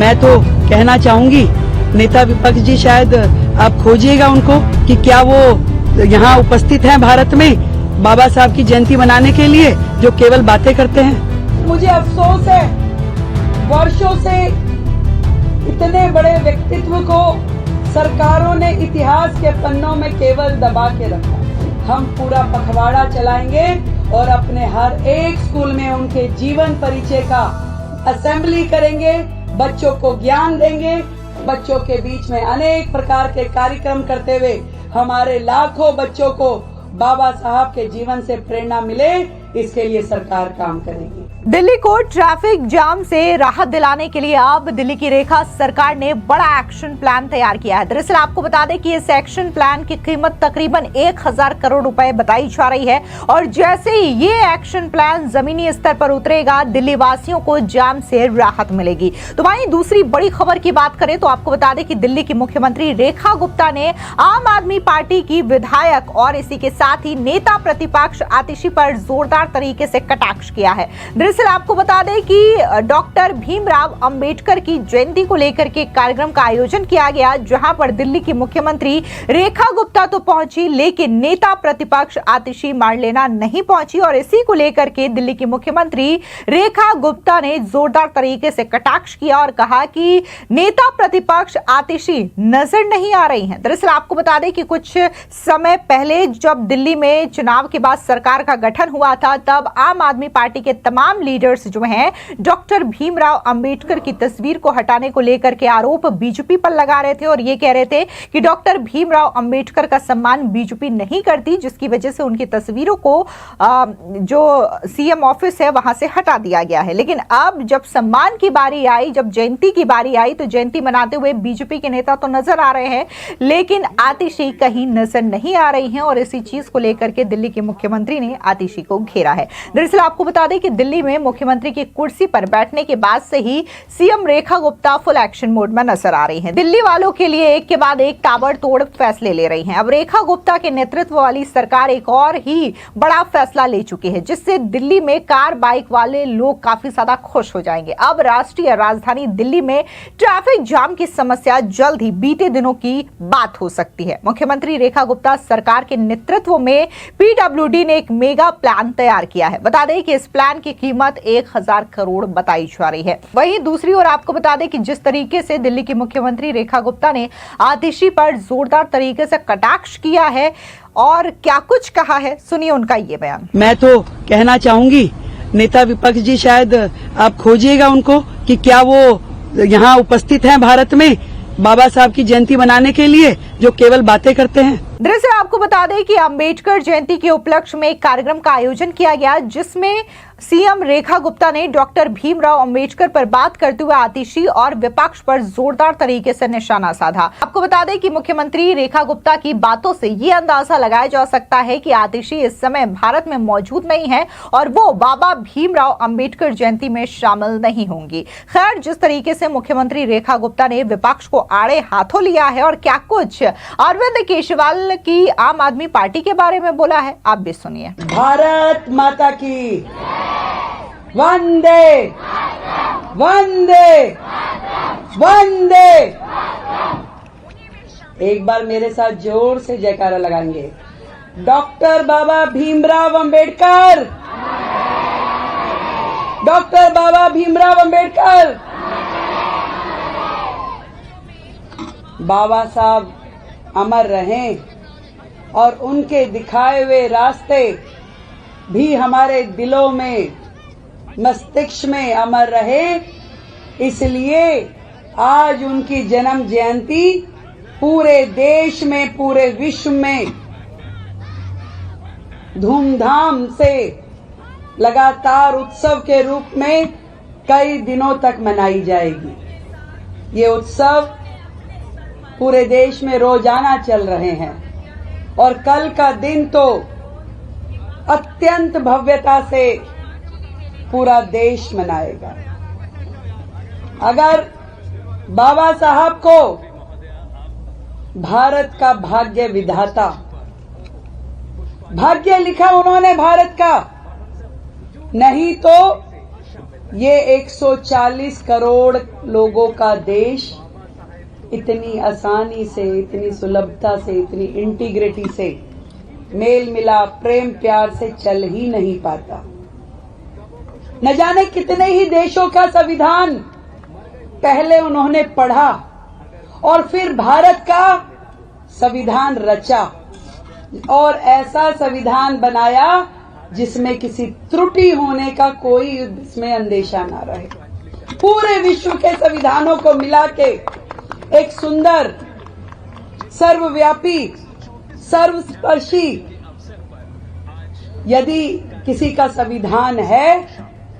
मैं तो कहना चाहूंगी नेता विपक्ष जी, शायद आप खोजिएगा उनको कि क्या वो यहाँ उपस्थित हैं भारत में बाबा साहब की जयंती मनाने के लिए, जो केवल बातें करते हैं। मुझे अफसोस है, वर्षों से इतने बड़े व्यक्तित्व को सरकारों ने इतिहास के पन्नों में केवल दबा के रखा। हम पूरा पखवाड़ा चलाएंगे और अपने हर एक स्कूल में उनके जीवन परिचय का असेंबली करेंगे, बच्चों को ज्ञान देंगे, बच्चों के बीच में अनेक प्रकार के कार्यक्रम करते हुए हमारे लाखों बच्चों को बाबा साहब के जीवन से प्रेरणा मिले, इसके लिए सरकार काम करेगी। दिल्ली को ट्रैफिक जाम से राहत दिलाने के लिए अब दिल्ली की रेखा सरकार ने बड़ा एक्शन प्लान तैयार किया है। दरअसल आपको बता दें कि इस एक्शन प्लान की कीमत तकरीबन 1000 करोड़ रुपए बताई जा रही है और जैसे ही ये एक्शन प्लान जमीनी स्तर पर उतरेगा, दिल्ली वासियों को जाम से राहत मिलेगी। तो वहीं दूसरी बड़ी खबर की बात करें तो आपको बता दें कि दिल्ली की मुख्यमंत्री रेखा गुप्ता ने आम आदमी पार्टी की विधायक और इसी के साथ ही नेता प्रतिपक्ष आतिशी पर जोरदार तरीके से कटाक्ष किया है। दरअसल आपको बता दें कि डॉक्टर भीमराव अंबेडकर की जयंती को लेकर के कार्यक्रम का आयोजन किया गया, जहां पर दिल्ली की मुख्यमंत्री रेखा गुप्ता तो पहुंची, लेकिन नेता प्रतिपक्ष आतिशी मारलेना नहीं पहुंची और इसी को लेकर के दिल्ली की मुख्यमंत्री रेखा गुप्ता ने जोरदार तरीके से कटाक्ष किया और कहा कि नेता प्रतिपक्ष आतिशी नजर नहीं आ रही हैं। दरअसल आपको बता दें कि कुछ समय पहले जब दिल्ली में चुनाव के बाद सरकार का गठन हुआ था, तब आम आदमी पार्टी के तमाम लीडर्स जो हैं डॉक्टर भीमराव अंबेडकर की तस्वीर को हटाने को लेकर के आरोप बीजेपी पर लगा रहे थे और ये कह रहे थे कि डॉक्टर भीमराव अंबेडकर का सम्मान बीजेपी नहीं करती, जिसकी वजह से उनकी तस्वीरों को जो सीएम ऑफिस है वहां से हटा दिया गया है। लेकिन अब जब सम्मान की बारी आई, जब जयंती की बारी आई, तो जयंती मनाते हुए बीजेपी के नेता तो नजर आ रहे हैं, लेकिन आतिशी कहीं नजर नहीं आ रही हैं और इसी चीज को लेकर के दिल्ली के मुख्यमंत्री ने आतिशी को घेरा है। दरअसल आपको बता दें कि दिल्ली में मुख्यमंत्री की कुर्सी पर बैठने के बाद से ही CM Rekha Gupta full action mode में नजर आ रही हैं। दिल्ली वालों के लिए एक के बाद एक ताबड़तोड़ फैसले ले रही हैं। अब रेखा गुप्ता के नेतृत्व वाली सरकार एक और ही बड़ा फैसला ले चुकी है, जिससे दिल्ली में कार बाइक वाले लोग काफी ज्यादा खुश हो जाएंगे। अब राष्ट्रीय राजधानी दिल्ली में ट्रैफिक जाम की समस्या जल्द ही बीते दिनों की बात हो सकती है। मुख्यमंत्री रेखा गुप्ता सरकार के नेतृत्व में पीडब्ल्यूडी ने एक मेगा प्लान तैयार किया है। बता दें कि इस प्लान की कीमत 1000 करोड़ बताई जा रही है। वहीं दूसरी ओर आपको बता दें कि जिस तरीके से दिल्ली की मुख्यमंत्री रेखा गुप्ता ने आतिशी पर जोरदार तरीके से कटाक्ष किया है और क्या कुछ कहा है, सुनिए उनका ये बयान। मैं तो कहना चाहूंगी नेता विपक्ष जी, शायद आप खोजिएगा उनको कि क्या वो यहाँ उपस्थित हैं भारत में बाबा साहब की जयंती मनाने के लिए, जो केवल बातें करते हैं। दरअसल आपको बता दें कि अंबेडकर जयंती के उपलक्ष्य में एक कार्यक्रम का आयोजन किया गया, जिसमें सीएम रेखा गुप्ता ने डॉक्टर भीमराव अंबेडकर पर बात करते हुए आतिशी और विपक्ष पर जोरदार तरीके से निशाना साधा। आपको बता दें कि मुख्यमंत्री रेखा गुप्ता की बातों से ये अंदाजा लगाया जा सकता है कि आतिशी इस समय भारत में मौजूद नहीं है और वो बाबा भीमराव अंबेडकर जयंती में शामिल नहीं होंगी। खैर, जिस तरीके से मुख्यमंत्री रेखा गुप्ता ने विपक्ष को आड़े हाथों लिया है और क्या कुछ अरविंद केजरीवाल की आम आदमी पार्टी के बारे में बोला है, आप भी सुनिए। भारत माता की वंदे वंदे वंदे। एक बार मेरे साथ जोर से जयकारा लगाएंगे। डॉक्टर बाबा भीमराव अंबेडकर, डॉक्टर बाबा भीमराव अंबेडकर। बाबा साहब अमर रहें और उनके दिखाए हुए रास्ते भी हमारे दिलों में, मस्तिष्क में अमर रहे। इसलिए आज उनकी जन्म जयंती पूरे देश में, पूरे विश्व में धूमधाम से लगातार उत्सव के रूप में कई दिनों तक मनाई जाएगी। ये उत्सव पूरे देश में रोजाना चल रहे हैं और कल का दिन तो अत्यंत भव्यता से पूरा देश मनाएगा। अगर बाबा साहब को भारत का भाग्य विधाता, भाग्य लिखा उन्होंने भारत का, नहीं तो ये 140 करोड़ लोगों का देश इतनी आसानी से, इतनी सुलभता से, इतनी इंटीग्रिटी से, मेल मिलाप, प्रेम प्यार से चल ही नहीं पाता। न जाने कितने ही देशों का संविधान पहले उन्होंने पढ़ा और फिर भारत का संविधान रचा और ऐसा संविधान बनाया जिसमें किसी त्रुटि होने का कोई इसमें अंदेशा ना रहे। पूरे विश्व के संविधानों को मिला के एक सुंदर, सर्वव्यापी, सर्वस्पर्शी यदि किसी का संविधान है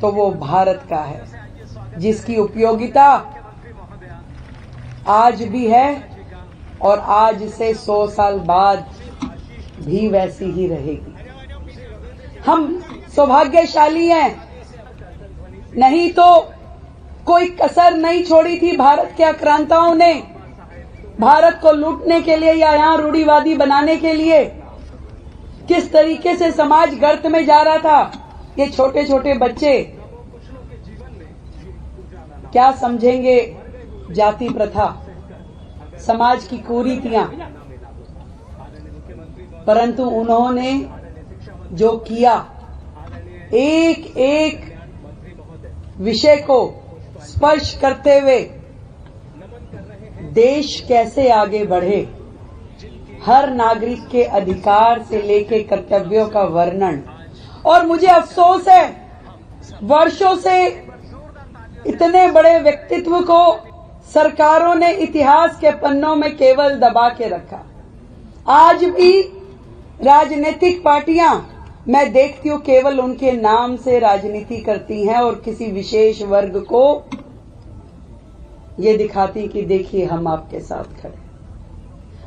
तो वो भारत का है, जिसकी उपयोगिता आज भी है और आज से 100 साल बाद भी वैसी ही रहेगी। हम सौभाग्यशाली हैं, नहीं तो कोई कसर नहीं छोड़ी थी भारत के आक्रांताओं ने भारत को लूटने के लिए या यहां रूढ़िवादी बनाने के लिए। किस तरीके से समाज गर्त में जा रहा था। ये छोटे छोटे बच्चे क्या समझेंगे जाति प्रथा, समाज की कुरीतियां, परंतु उन्होंने जो किया, एक एक विषय को स्पर्श करते हुए देश कैसे आगे बढ़े, हर नागरिक के अधिकार से लेके कर्तव्यों का वर्णन। और मुझे अफसोस है, वर्षों से इतने बड़े व्यक्तित्व को सरकारों ने इतिहास के पन्नों में केवल दबा के रखा। आज भी राजनीतिक पार्टियां, मैं देखती हूं, केवल उनके नाम से राजनीति करती हैं और किसी विशेष वर्ग को ये दिखाती कि देखिए हम आपके साथ खड़े।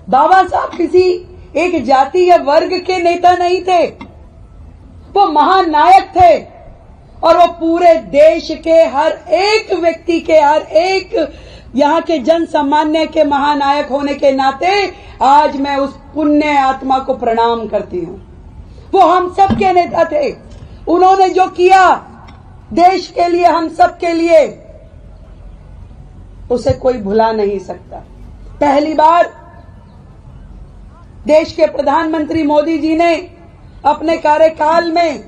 बाबा साहब किसी एक जाति या वर्ग के नेता नहीं थे, वो महानायक थे और वो पूरे देश के हर एक व्यक्ति के, हर एक यहाँ के जन सामान्य के महानायक होने के नाते आज मैं उस पुण्य आत्मा को प्रणाम करती हूँ। वो हम सब के नेता थे। उन्होंने जो किया देश के लिए, हम सब के लिए, उसे कोई भुला नहीं सकता। पहली बार देश के प्रधानमंत्री मोदी जी ने अपने कार्यकाल में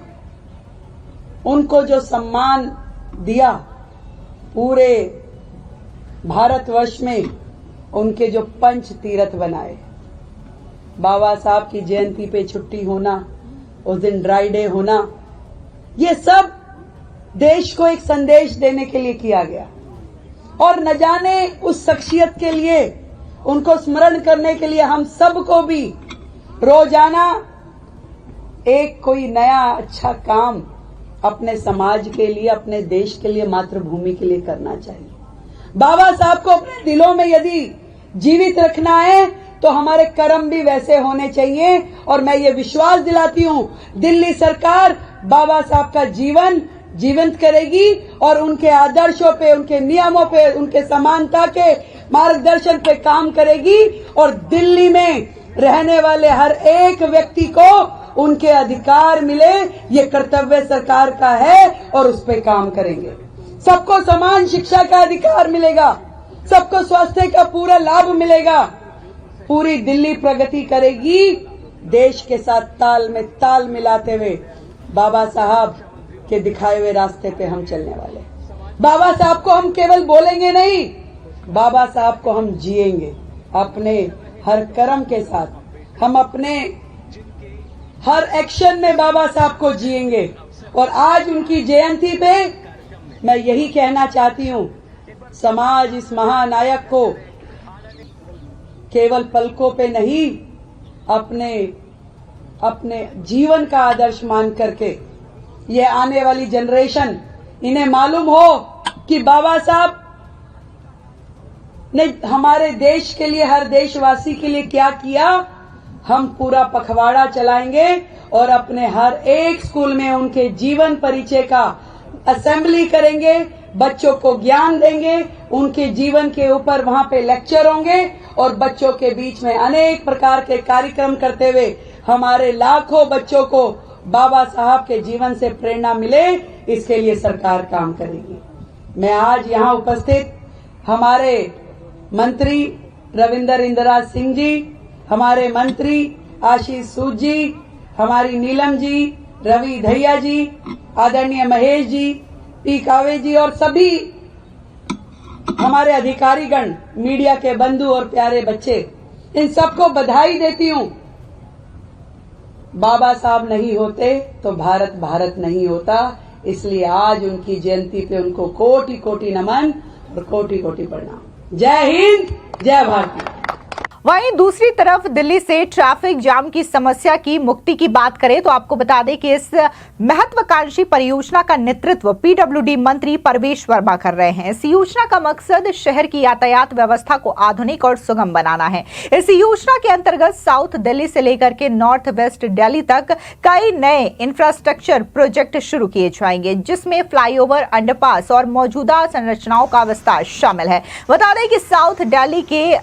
उनको जो सम्मान दिया, पूरे भारतवर्ष में उनके जो पंच तीर्थ बनाए, बाबा साहब की जयंती पे छुट्टी होना, उस दिन ड्राई डे होना, ये सब देश को एक संदेश देने के लिए किया गया। और न जाने उस शख्सियत के लिए, उनको स्मरण करने के लिए हम सबको भी रोजाना एक कोई नया अच्छा काम अपने समाज के लिए, अपने देश के लिए, मातृभूमि के लिए करना चाहिए। बाबा साहब को अपने दिलों में यदि जीवित रखना है तो हमारे कर्म भी वैसे होने चाहिए। और मैं ये विश्वास दिलाती हूं, दिल्ली सरकार बाबा साहब का जीवन जीवंत करेगी और उनके आदर्शों पे, उनके नियमों पे, उनके समानता के मार्गदर्शन पे काम करेगी और दिल्ली में रहने वाले हर एक व्यक्ति को उनके अधिकार मिले, ये कर्तव्य सरकार का है और उस पे काम करेंगे। सबको समान शिक्षा का अधिकार मिलेगा, सबको स्वास्थ्य का पूरा लाभ मिलेगा। पूरी दिल्ली प्रगति करेगी, देश के साथ ताल में ताल मिलाते हुए बाबा साहब के दिखाए हुए रास्ते पे हम चलने वाले। बाबा साहब को हम केवल बोलेंगे नहीं, बाबा साहब को हम जिएंगे अपने हर कर्म के साथ। हम अपने हर एक्शन में बाबा साहब को जिएंगे। और आज उनकी जयंती पे मैं यही कहना चाहती हूँ, समाज इस महानायक को केवल पलकों पे नहीं, अपने जीवन का आदर्श मान करके, ये आने वाली जनरेशन, इन्हें मालूम हो कि बाबा साहब ने हमारे देश के लिए, हर देशवासी के लिए क्या किया। हम पूरा पखवाड़ा चलाएंगे और अपने हर एक स्कूल में उनके जीवन परिचय का असेंबली करेंगे, बच्चों को ज्ञान देंगे, उनके जीवन के ऊपर वहां पे लेक्चर होंगे और बच्चों के बीच में अनेक प्रकार के कार्यक्रम करते हुए हमारे लाखों बच्चों को बाबा साहब के जीवन से प्रेरणा मिले, इसके लिए सरकार काम करेगी। मैं आज यहाँ उपस्थित हमारे मंत्री रविंदर इंदिरा सिंह जी, हमारे मंत्री आशीष सूद जी, हमारी नीलम जी, रवि धैया जी, आदरणीय महेश जी, पी कावे जी और सभी हमारे अधिकारीगण, मीडिया के बंधु और प्यारे बच्चे, इन सबको बधाई देती हूँ। बाबा साहब नहीं होते तो भारत भारत नहीं होता, इसलिए आज उनकी जयंती पे उनको कोटि कोटि नमन और कोटि कोटि प्रणाम। जय हिंद, जय भारत। वहीं दूसरी तरफ दिल्ली से ट्रैफिक जाम की समस्या की मुक्ति की बात करें तो आपको बता दें कि इस महत्वाकांक्षी परियोजना का नेतृत्व पीडब्ल्यूडी मंत्री परवेश वर्मा कर रहे हैं। इस योजना का मकसद शहर की यातायात व्यवस्था को आधुनिक और सुगम बनाना है। इस योजना के अंतर्गत साउथ दिल्ली से लेकर के नॉर्थ वेस्ट दिल्ली तक कई नए इंफ्रास्ट्रक्चर प्रोजेक्ट शुरू किए जाएंगे, जिसमें फ्लाईओवर, अंडरपास और मौजूदा संरचनाओं का विस्तार शामिल है। बता दें कि साउथ दिल्ली के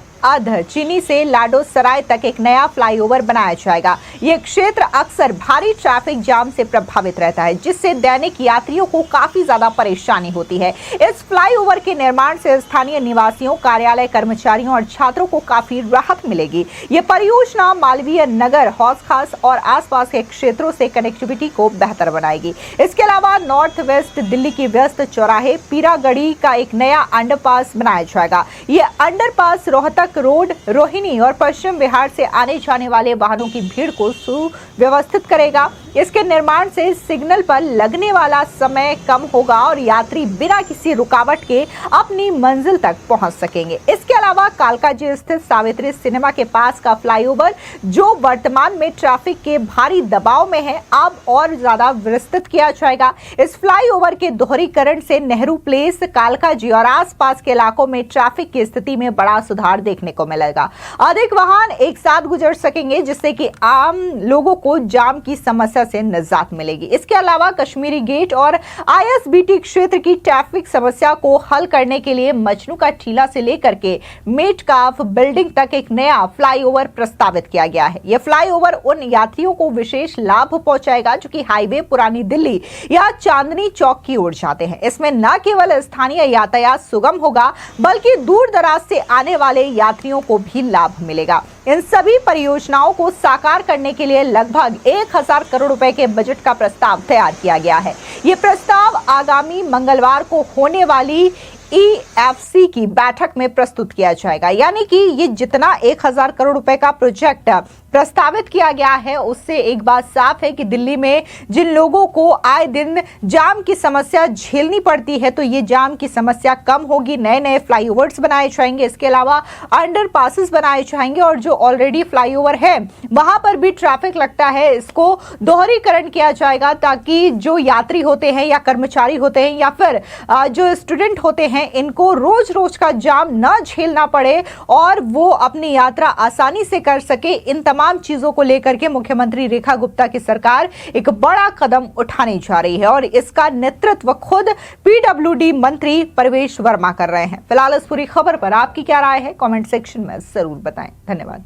चीनी से लाडो सराय तक एक नया फ्लाईओवर बनाया जाएगा। ये क्षेत्र अक्सर भारी ट्रैफिक जाम से प्रभावित रहता है, जिससे दैनिक यात्रियों को काफी ज्यादा परेशानी होती है। इस फ्लाईओवर के निर्माण से स्थानीय निवासियों, कार्यालय कर्मचारियों और छात्रों को काफी राहत मिलेगी। ये परियोजना मालवीय नगर, हौस खास और आसपास के क्षेत्रों से कनेक्टिविटी को बेहतर बनाएगी। इसके अलावा नॉर्थ वेस्ट दिल्ली की व्यस्त चौराहे पीरागढ़ी का एक नया अंडरपास बनाया जाएगा। ये अंडरपास रोहतक रोड, रोहिणी और पश्चिम बिहार से आने जाने वाले वाहनों की भीड़ को सुव्यवस्थित करेगा। इसके निर्माण से सिग्नल पर लगने वाला समय कम होगा और यात्री बिना किसी रुकावट के अपनी मंजिल तक पहुंच सकेंगे। इसके अलावा कालकाजी स्थित सावित्री सिनेमा के पास का फ्लाईओवर, जो वर्तमान में ट्रैफिक के भारी दबाव में है, अब और ज्यादा विस्तृत किया जाएगा। इस फ्लाईओवर के दोहरीकरण से नेहरू प्लेस, कालकाजी और आसपास के इलाकों में ट्रैफिक की स्थिति में बड़ा सुधार देखने को मिलेगा। अधिक वाहन एक साथ गुजर सकेंगे, जिससे कि आम लोगों को जाम की समस्या से निजात मिलेगी। इसके अलावा कश्मीरी गेट और आईएसबीटी क्षेत्र की ट्रैफिक समस्या को हल करने के लिए मजनू का टीला से लेकर के मेटकाफ बिल्डिंग तक एक नया फ्लाईओवर प्रस्तावित किया गया है। यह फ्लाईओवर उन यात्रियों को विशेष लाभ पहुंचाएगा जो कि हाईवे पुरानी दिल्ली या चांदनी चौक की ओर जाते हैं। इसमें न केवल स्थानीय यातायात सुगम होगा, बल्कि दूर दराज से आने वाले यात्रियों को भी लाभ मिलेगा। इन सभी परियोजनाओं को साकार करने के लिए लगभग 1000 करोड़ रुपए के बजट का प्रस्ताव तैयार किया गया है। ये प्रस्ताव आगामी मंगलवार को होने वाली EFC की बैठक में प्रस्तुत किया जाएगा। यानी कि ये जितना 1000 करोड़ रुपए का प्रोजेक्ट प्रस्तावित किया गया है, उससे एक बात साफ है कि दिल्ली में जिन लोगों को आए दिन जाम की समस्या झेलनी पड़ती है, तो ये जाम की समस्या कम होगी। नए नए फ्लाईओवर्स बनाए जाएंगे, इसके अलावा अंडरपासेस बनाए जाएंगे और जो ऑलरेडी फ्लाईओवर है वहां पर भी ट्रैफिक लगता है, इसको दोहरीकरण किया जाएगा, ताकि जो यात्री होते हैं या कर्मचारी होते हैं या फिर जो स्टूडेंट होते हैं, इनको रोज रोज का जाम न झेलना पड़े और वो अपनी यात्रा आसानी से कर सके। इन तमाम चीजों को लेकर के मुख्यमंत्री रेखा गुप्ता की सरकार एक बड़ा कदम उठाने जा रही है और इसका नेतृत्व खुद पीडब्ल्यूडी मंत्री परवेश वर्मा कर रहे हैं। फिलहाल इस पूरी खबर पर आपकी क्या राय है, कमेंट सेक्शन में जरूर बताएं। धन्यवाद।